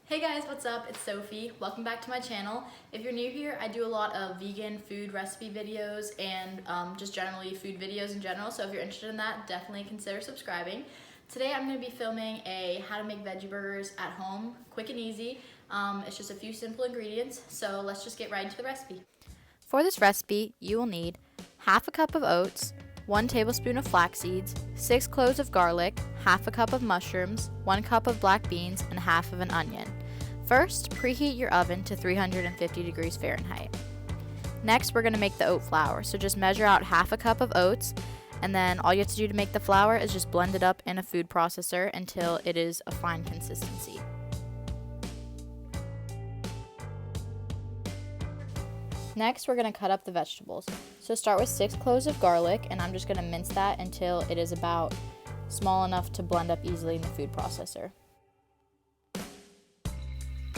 Hey guys, what's up? It's Sophie. Welcome back to my channel. If you're new here, I do a lot of vegan food recipe videos and just generally food videos in general, so if you're interested in that, definitely consider subscribing. Today I'm going to be filming a how to make veggie burgers at home, quick and easy. It's just a few simple ingredients, so let's just get right into the recipe. For this recipe, you will need half a cup of oats, 1 tablespoon of flax seeds, 6 cloves of garlic, half a cup of mushrooms, 1 cup of black beans, and half of an onion. First, preheat your oven to 350 degrees Fahrenheit. Next, we're going to make the oat flour, so just measure out half a cup of oats, and then all you have to do to make the flour is just blend it up in a food processor until it is a fine consistency. Next, we're going to cut up the vegetables. So start with 6 cloves of garlic, and I'm just going to mince that until it is about small enough to blend up easily in the food processor.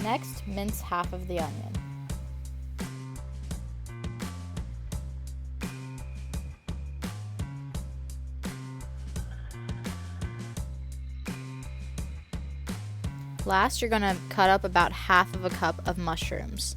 Next, mince half of the onion. Last, you're going to cut up about half of a cup of mushrooms.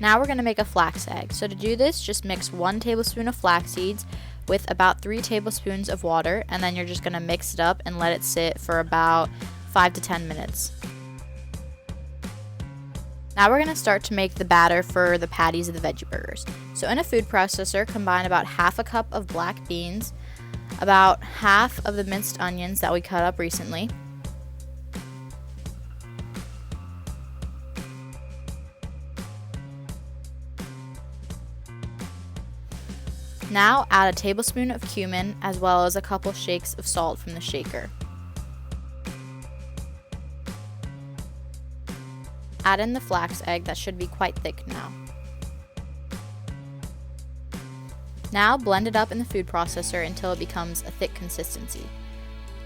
Now we're going to make a flax egg. So to do this, just mix 1 tablespoon of flax seeds with about 3 tablespoons of water, and then you're just going to mix it up and let it sit for about 5 to 10 minutes. Now we're going to start to make the batter for the patties of the veggie burgers. So in a food processor, combine about half a cup of black beans, about half of the minced onions that we cut up recently, now add a tablespoon of cumin as well as a couple shakes of salt from the shaker. Add in the flax egg that should be quite thick now. Now blend it up in the food processor until it becomes a thick consistency.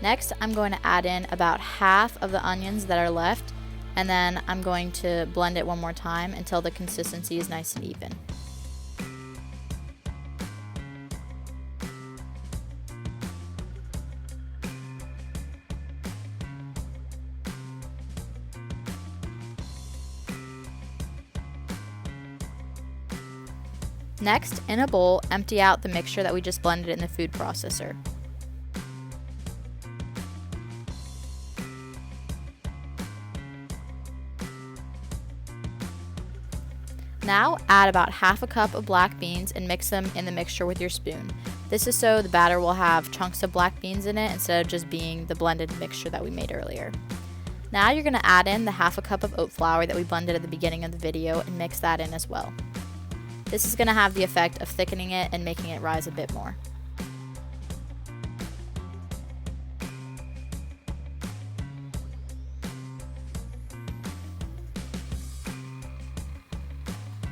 Next, I'm going to add in about half of the onions that are left, and then I'm going to blend it one more time until the consistency is nice and even. Next, in a bowl, empty out the mixture that we just blended in the food processor. Now, add about half a cup of black beans and mix them in the mixture with your spoon. This is so the batter will have chunks of black beans in it instead of just being the blended mixture that we made earlier. Now you're going to add in the half a cup of oat flour that we blended at the beginning of the video and mix that in as well. This is going to have the effect of thickening it and making it rise a bit more.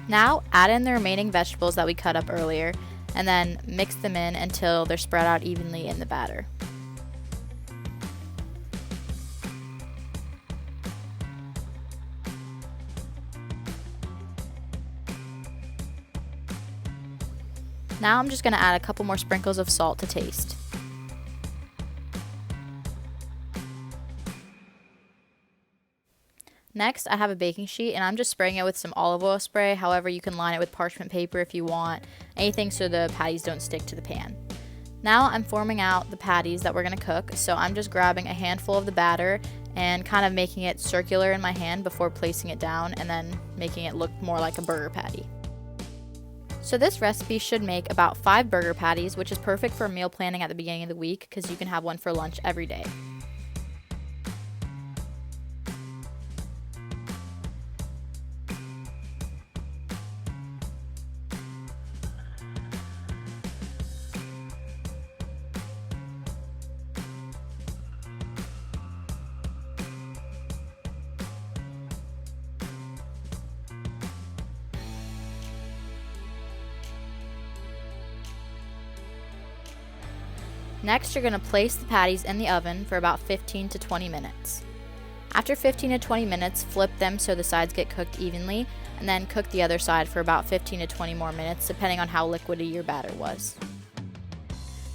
Now add in the remaining vegetables that we cut up earlier and then mix them in until they're spread out evenly in the batter. Now I'm just going to add a couple more sprinkles of salt to taste. Next, I have a baking sheet and I'm just spraying it with some olive oil spray. However, you can line it with parchment paper if you want, anything so the patties don't stick to the pan. Now I'm forming out the patties that we're going to cook, so I'm just grabbing a handful of the batter and kind of making it circular in my hand before placing it down and then making it look more like a burger patty. So this recipe should make about 5 burger patties, which is perfect for meal planning at the beginning of the week because you can have one for lunch every day. Next, you're going to place the patties in the oven for about 15 to 20 minutes. After 15 to 20 minutes, flip them so the sides get cooked evenly, and then cook the other side for about 15 to 20 more minutes, depending on how liquidy your batter was.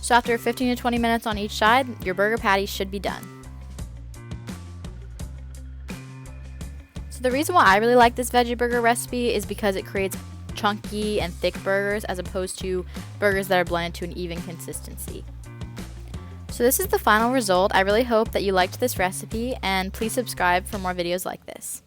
So after 15 to 20 minutes on each side, your burger patty should be done. So the reason why I really like this veggie burger recipe is because it creates chunky and thick burgers as opposed to burgers that are blended to an even consistency. So this is the final result. I really hope that you liked this recipe, and please subscribe for more videos like this.